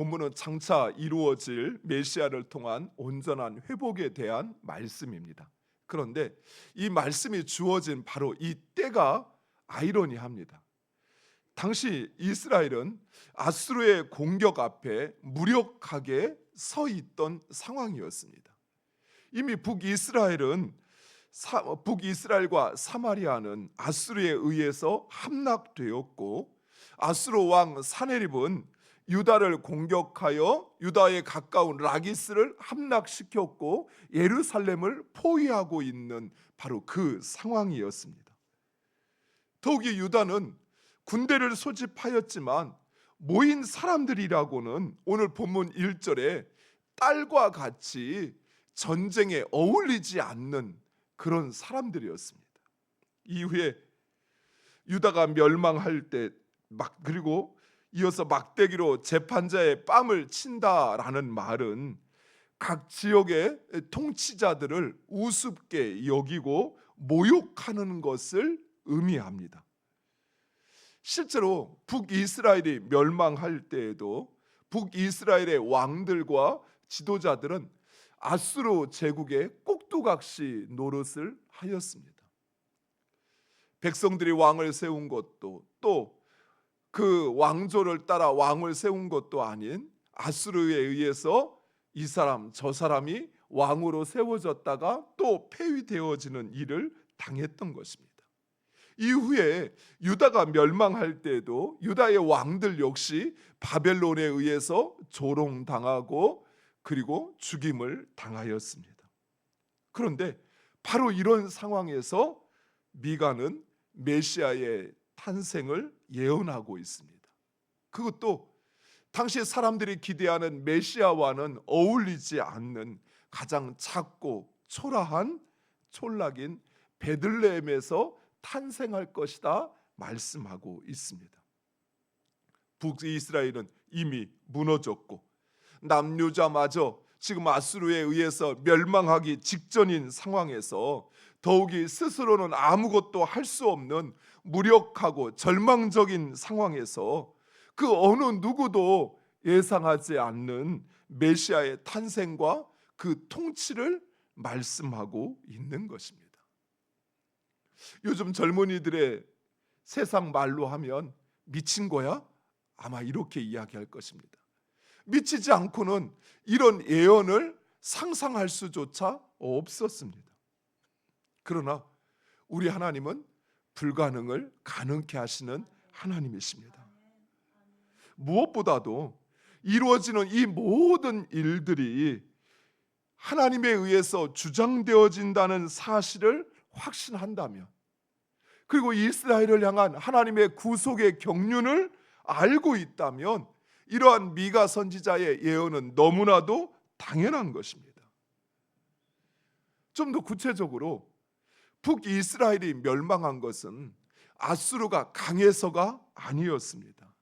본문은 장차 이루어질 메시아를 통한 온전한 회복에 대한 말씀입니다. 그런데 이 말씀이 주어진 바로 이 때가 아이러니합니다. 당시 이스라엘은 아수르의 공격 앞에 무력하게 서 있던 상황이었습니다. 이미 북이스라엘과 사마리아는 아수르에 의해서 함락되었고, 아수르 왕 사네립은 유다를 공격하여 유다에 가까운 라기스를 함락시켰고 예루살렘을 포위하고 있는 바로 그 상황이었습니다. 더욱이 유다는 군대를 소집하였지만 모인 사람들이라고는 오늘 본문 1절에 딸과 같이 전쟁에 어울리지 않는 그런 사람들이었습니다. 이후에 유다가 멸망할 때 그리고 이어서 막대기로 재판자의 뺨을 친다라는 말은 각 지역의 통치자들을 우습게 여기고 모욕하는 것을 의미합니다. 실제로 북이스라엘이 멸망할 때에도 북이스라엘의 왕들과 지도자들은 아수르 제국의 꼭두각시 노릇을 하였습니다. 백성들이 왕을 세운 것도 또 그 왕조를 따라 왕을 세운 것도 아닌 아수르에 의해서 이 사람 저 사람이 왕으로 세워졌다가 또 폐위되어지는 일을 당했던 것입니다. 이후에 유다가 멸망할 때에도 유다의 왕들 역시 바벨론에 의해서 조롱당하고 그리고 죽임을 당하였습니다. 그런데 바로 이런 상황에서 미가는 메시아의 탄생을 예언하고 있습니다. 그것도 당시 사람들이 기대하는 메시아와는 어울리지 않는 가장 작고 초라한 촌락인 베들레헴에서 탄생할 것이다 말씀하고 있습니다. 북이스라엘은 이미 무너졌고 남유다마저 지금 아수르에 의해서 멸망하기 직전인 상황에서 더욱이 스스로는 아무것도 할 수 없는 무력하고 절망적인 상황에서 그 어느 누구도 예상하지 않는 메시아의 탄생과 그 통치를 말씀하고 있는 것입니다. 요즘 젊은이들의 세상 말로 하면 미친 거야? 아마 이렇게 이야기할 것입니다. 미치지 않고는 이런 예언을 상상할 수조차 없었습니다. 그러나 우리 하나님은 불가능을 가능케 하시는 하나님이십니다. 무엇보다도 이루어지는 이 모든 일들이 하나님에 의해서 주장되어진다는 사실을 확신한다면, 그리고 이스라엘을 향한 하나님의 구속의 경륜을 알고 있다면 이러한 미가 선지자의 예언은 너무나도 당연한 것입니다. 좀 더 구체적으로 북이스라엘이 멸망한 것은 아수르가 강해서가 아니었습니다.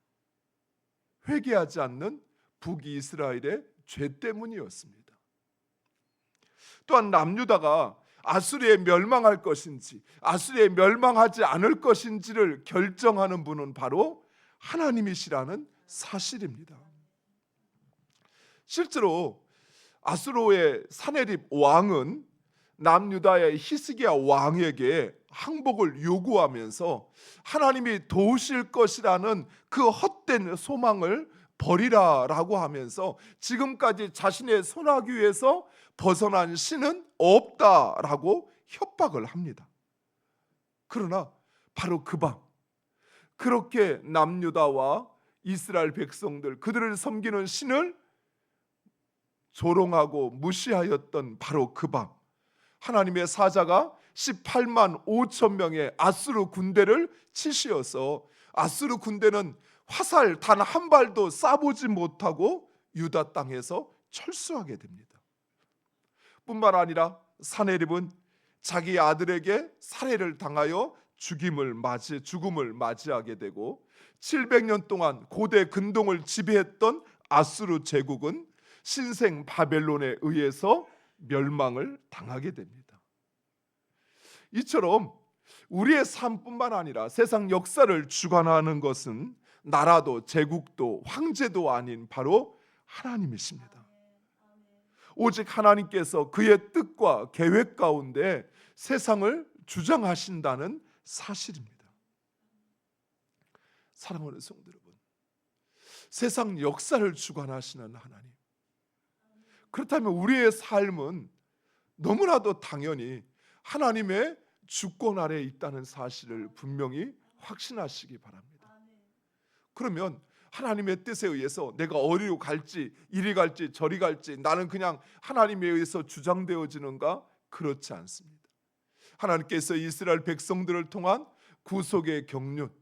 회개하지 않는 북이스라엘의 죄 때문이었습니다. 또한 남유다가 아수르에 멸망할 것인지 아수르에 멸망하지 않을 것인지를 결정하는 분은 바로 하나님이시라는 사실입니다. 실제로 아수르의 사네립 왕은 남유다의 히스기야 왕에게 항복을 요구하면서 하나님이 도우실 것이라는 그 헛된 소망을 버리라라고 하면서 지금까지 자신의 손아귀에서 벗어난 신은 없다라고 협박을 합니다. 그러나 바로 그 밤, 그렇게 남유다와 이스라엘 백성들 그들을 섬기는 신을 조롱하고 무시하였던 바로 그 밤, 하나님의 사자가 18만 5천 명의 아수르 군대를 치시어서 아수르 군대는 화살 단 한 발도 쏴보지 못하고 유다 땅에서 철수하게 됩니다. 뿐만 아니라 사네립은 자기 아들에게 살해를 당하여 죽음을 맞이하게 되고 700년 동안 고대 근동을 지배했던 아수르 제국은 신생 바벨론에 의해서 멸망을 당하게 됩니다. 이처럼 우리의 삶뿐만 아니라 세상 역사를 주관하는 것은 나라도 제국도 황제도 아닌 바로 하나님이십니다. 오직 하나님께서 그의 뜻과 계획 가운데 세상을 주장하신다는 사실입니다. 사랑하는 성도 여러분, 세상 역사를 주관하시는 하나님, 그렇다면 우리의 삶은 너무나도 당연히 하나님의 주권 아래에 있다는 사실을 분명히 확신하시기 바랍니다. 그러면 하나님의 뜻에 의해서 내가 어디로 갈지, 이리 갈지 저리 갈지 나는 그냥 하나님에 의해서 주장되어지는가? 그렇지 않습니다. 하나님께서 이스라엘 백성들을 통한 구속의 경륜,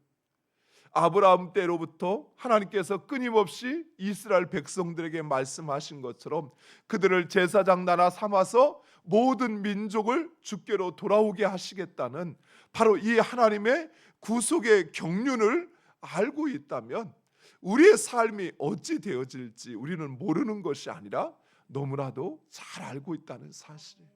아브라함 때로부터 하나님께서 끊임없이 이스라엘 백성들에게 말씀하신 것처럼 그들을 제사장 나라 삼아서 모든 민족을 주께로 돌아오게 하시겠다는 바로 이 하나님의 구속의 경륜을 알고 있다면 우리의 삶이 어찌 되어질지 우리는 모르는 것이 아니라 너무나도 잘 알고 있다는 사실이에요.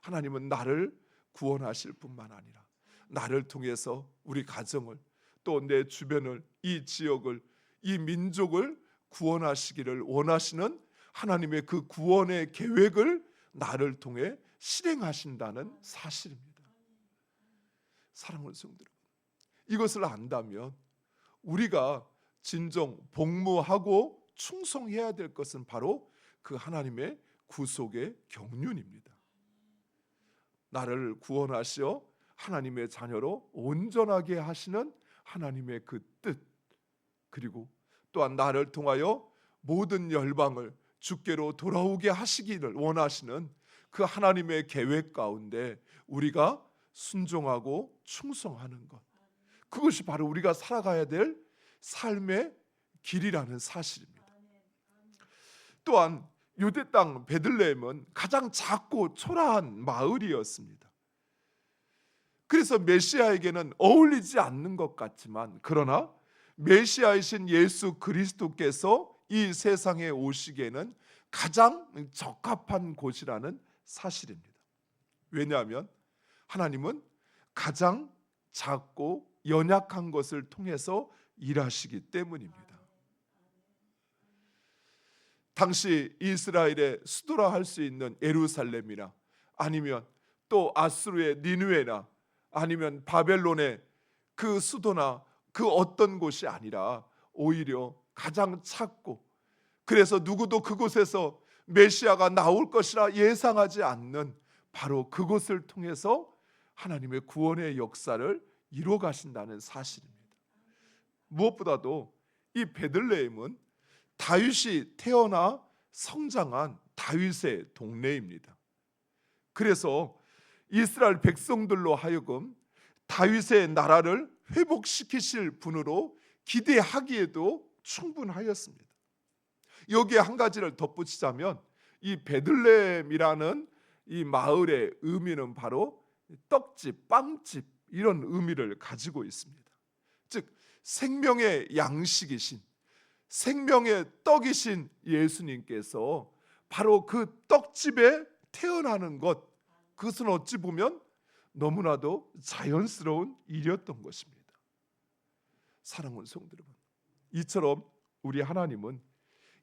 하나님은 나를 구원하실 뿐만 아니라 나를 통해서 우리 가정을, 또 내 주변을, 이 지역을, 이 민족을 구원하시기를 원하시는 하나님의 그 구원의 계획을 나를 통해 실행하신다는 사실입니다. 사랑하는 성도 여러분, 이것을 안다면 우리가 진정 복무하고 충성해야 될 것은 바로 그 하나님의 구속의 경륜입니다. 나를 구원하시어 하나님의 자녀로 온전하게 하시는 하나님의 그 뜻, 그리고 또한 나를 통하여 모든 열방을 주께로 돌아오게 하시기를 원하시는 그 하나님의 계획 가운데 우리가 순종하고 충성하는 것, 그것이 바로 우리가 살아가야 될 삶의 길이라는 사실입니다. 또한 유대 땅 베들레헴은 가장 작고 초라한 마을이었습니다. 그래서 메시아에게는 어울리지 않는 것 같지만, 그러나 메시아이신 예수 그리스도께서 이 세상에 오시기에는 가장 적합한 곳이라는 사실입니다. 왜냐하면 하나님은 가장 작고 연약한 것을 통해서 일하시기 때문입니다. 당시 이스라엘의 수도라 할 수 있는 예루살렘이나 아니면 또 아수르의 니느웨나 아니면 바벨론의 그 수도나 그 어떤 곳이 아니라 오히려 가장 작고, 그래서 누구도 그곳에서 메시아가 나올 것이라 예상하지 않는 바로 그곳을 통해서 하나님의 구원의 역사를 이루어 가신다는 사실입니다. 무엇보다도 이 베들레헴은 다윗이 태어나 성장한 다윗의 동네입니다. 그래서 이스라엘 백성들로 하여금 다윗의 나라를 회복시키실 분으로 기대하기에도 충분하였습니다. 여기에 한 가지를 덧붙이자면 이 베들레헴이라는 이 마을의 의미는 바로 떡집, 빵집 이런 의미를 가지고 있습니다. 즉 생명의 양식이신, 생명의 떡이신 예수님께서 바로 그 떡집에 태어나는 것, 그것은 어찌 보면 너무나도 자연스러운 일이었던 것입니다. 사랑하는 성도 여러분, 이처럼 우리 하나님은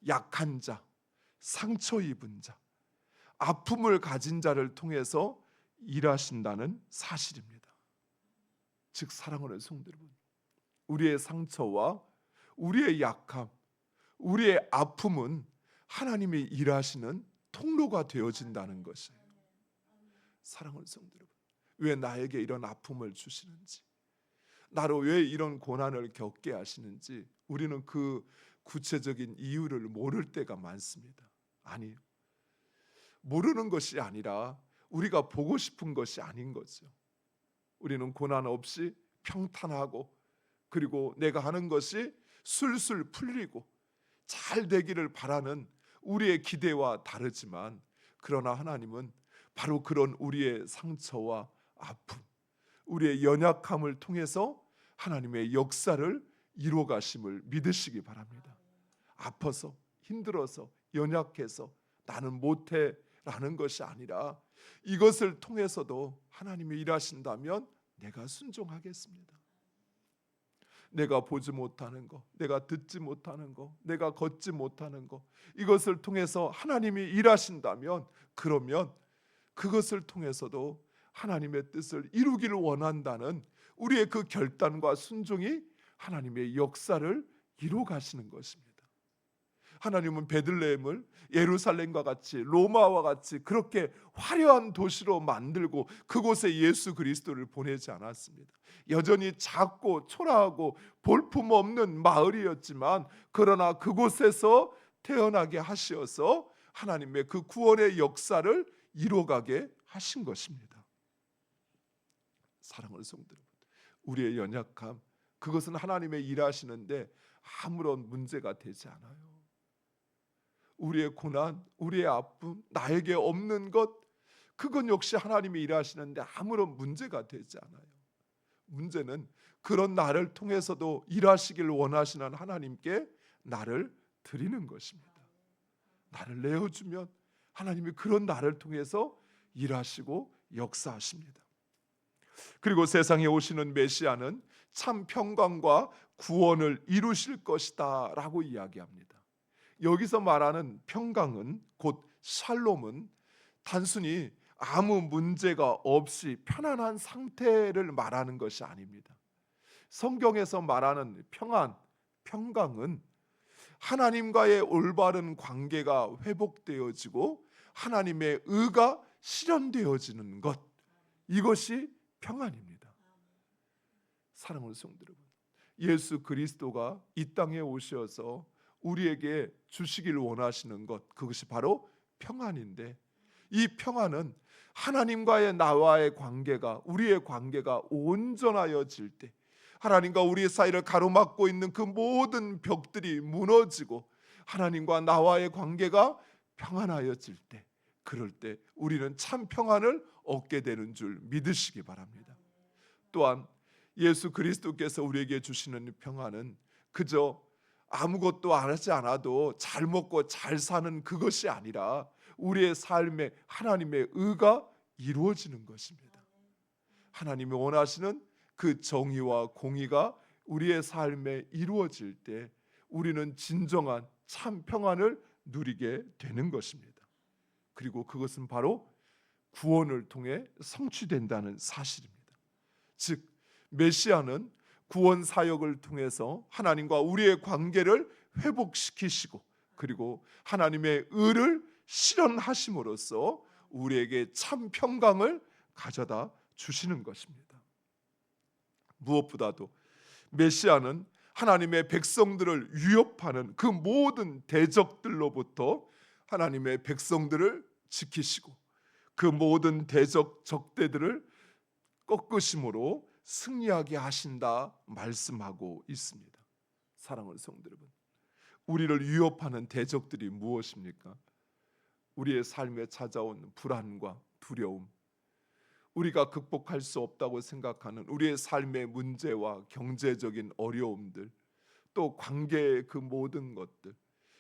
약한 자, 상처 입은 자, 아픔을 가진 자를 통해서 일하신다는 사실입니다. 즉 사랑하는 성도 여러분, 우리의 상처와 우리의 약함, 우리의 아픔은 하나님이 일하시는 통로가 되어진다는 것이에요. 사랑하는 성도 여러분, 왜 나에게 이런 아픔을 주시는지, 나로 왜 이런 고난을 겪게 하시는지 우리는 그 구체적인 이유를 모를 때가 많습니다. 아니요, 모르는 것이 아니라 우리가 보고 싶은 것이 아닌 거죠. 우리는 고난 없이 평탄하고, 그리고 내가 하는 것이 술술 풀리고 잘 되기를 바라는 우리의 기대와 다르지만, 그러나 하나님은 바로 그런 우리의 상처와 아픔, 우리의 연약함을 통해서 하나님의 역사를 이루어 가심을 믿으시기 바랍니다. 아파서, 힘들어서, 연약해서 나는 못해 라는 것이 아니라 이것을 통해서도 하나님이 일하신다면 내가 순종하겠습니다. 내가 보지 못하는 거, 내가 듣지 못하는 거, 내가 걷지 못하는 거, 이것을 통해서 하나님이 일하신다면, 그러면 그것을 통해서도 하나님의 뜻을 이루기를 원한다는 우리의 그 결단과 순종이 하나님의 역사를 이루어 가시는 것입니다. 하나님은 베들레헴을 예루살렘과 같이, 로마와 같이 그렇게 화려한 도시로 만들고 그곳에 예수 그리스도를 보내지 않았습니다. 여전히 작고 초라하고 볼품없는 마을이었지만, 그러나 그곳에서 태어나게 하시어서 하나님의 그 구원의 역사를 이루어가게 하신 것입니다. 사랑하는 성도 여러분, 우리의 연약함, 그것은 하나님의 일하시는데 아무런 문제가 되지 않아요. 우리의 고난, 우리의 아픔, 나에게 없는 것, 그건 역시 하나님이 일하시는데 아무런 문제가 되지 않아요. 문제는 그런 나를 통해서도 일하시길 원하시는 하나님께 나를 드리는 것입니다. 나를 내어주면 하나님이 그런 나를 통해서 일하시고 역사하십니다. 그리고 세상에 오시는 메시아는 참 평강과 구원을 이루실 것이다 라고 이야기합니다. 여기서 말하는 평강은, 곧 샬롬은 단순히 아무 문제가 없이 편안한 상태를 말하는 것이 아닙니다. 성경에서 말하는 평안, 평강은 하나님과의 올바른 관계가 회복되어지고 하나님의 의가 실현되어지는 것, 이것이 평안입니다. 사랑하는 성도 여러분, 예수 그리스도가 이 땅에 오셔서 우리에게 주시길 원하시는 것, 그것이 바로 평안인데, 이 평안은 하나님과의 나와의 관계가, 우리의 관계가 온전하여질 때, 하나님과 우리 사이를 가로막고 있는 그 모든 벽들이 무너지고 하나님과 나와의 관계가 평안하여질 때, 그럴 때 우리는 참 평안을 얻게 되는 줄 믿으시기 바랍니다. 또한 예수 그리스도께서 우리에게 주시는 평안은 그저 아무것도 하지 않아도 잘 먹고 잘 사는 그것이 아니라 우리의 삶에 하나님의 의가 이루어지는 것입니다. 하나님이 원하시는 그 정의와 공의가 우리의 삶에 이루어질 때 우리는 진정한 참 평안을 누리게 되는 것입니다. 그리고 그것은 바로 구원을 통해 성취된다는 사실입니다. 즉, 메시아는 구원 사역을 통해서 하나님과 우리의 관계를 회복시키시고, 그리고 하나님의 의를 실현하심으로써 우리에게 참 평강을 가져다 주시는 것입니다. 무엇보다도 메시아는 하나님의 백성들을 위협하는 그 모든 대적들로부터 하나님의 백성들을 지키시고 그 모든 대적 적대들을 꺾으심으로 승리하게 하신다 말씀하고 있습니다. 사랑하는 성도 여러분, 우리를 위협하는 대적들이 무엇입니까? 우리의 삶에 찾아온 불안과 두려움, 우리가 극복할 수 없다고 생각하는 우리의 삶의 문제와 경제적인 어려움들, 또 관계의 그 모든 것들,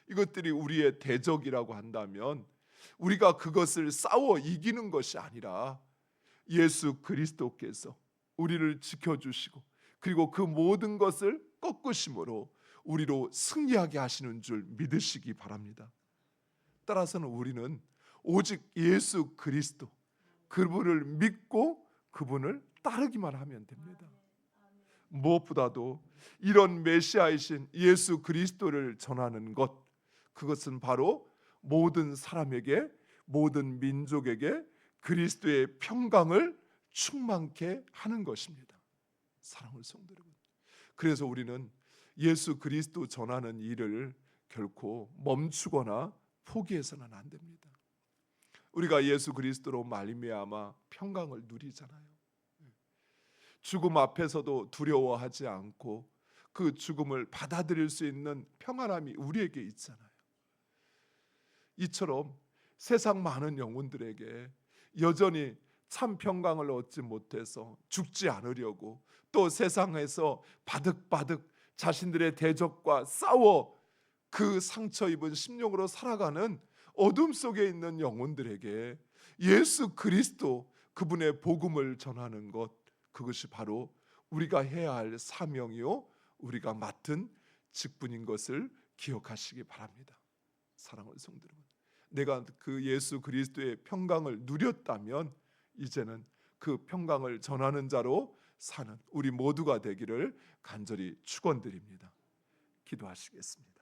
이것들이 우리의 대적이라고 한다면 우리가 그것을 싸워 이기는 것이 아니라 예수 그리스도께서 우리를 지켜주시고 그리고 그 모든 것을 꺾으심으로 우리로 승리하게 하시는 줄 믿으시기 바랍니다. 따라서는 우리는 오직 예수 그리스도, 그분을 믿고 그분을 따르기만 하면 됩니다. 무엇보다도 이런 메시아이신 예수 그리스도를 전하는 것, 그것은 바로 모든 사람에게, 모든 민족에게 그리스도의 평강을 충만케 하는 것입니다. 사랑하는 성도 여러분, 그래서 우리는 예수 그리스도 전하는 일을 결코 멈추거나 포기해서는 안 됩니다. 우리가 예수 그리스도로 말미암아 평강을 누리잖아요. 죽음 앞에서도 두려워하지 않고 그 죽음을 받아들일 수 있는 평안함이 우리에게 있잖아요. 이처럼 세상 많은 영혼들에게 여전히 참 평강을 얻지 못해서 죽지 않으려고 또 세상에서 바득바득 자신들의 대적과 싸워 그 상처 입은 심령으로 살아가는 어둠 속에 있는 영혼들에게 예수 그리스도, 그분의 복음을 전하는 것, 그것이 바로 우리가 해야 할 사명이요 우리가 맡은 직분인 것을 기억하시기 바랍니다. 사랑하는 성도 여러분, 내가 그 예수 그리스도의 평강을 누렸다면 이제는 그 평강을 전하는 자로 사는 우리 모두가 되기를 간절히 축원드립니다. 기도하시겠습니다.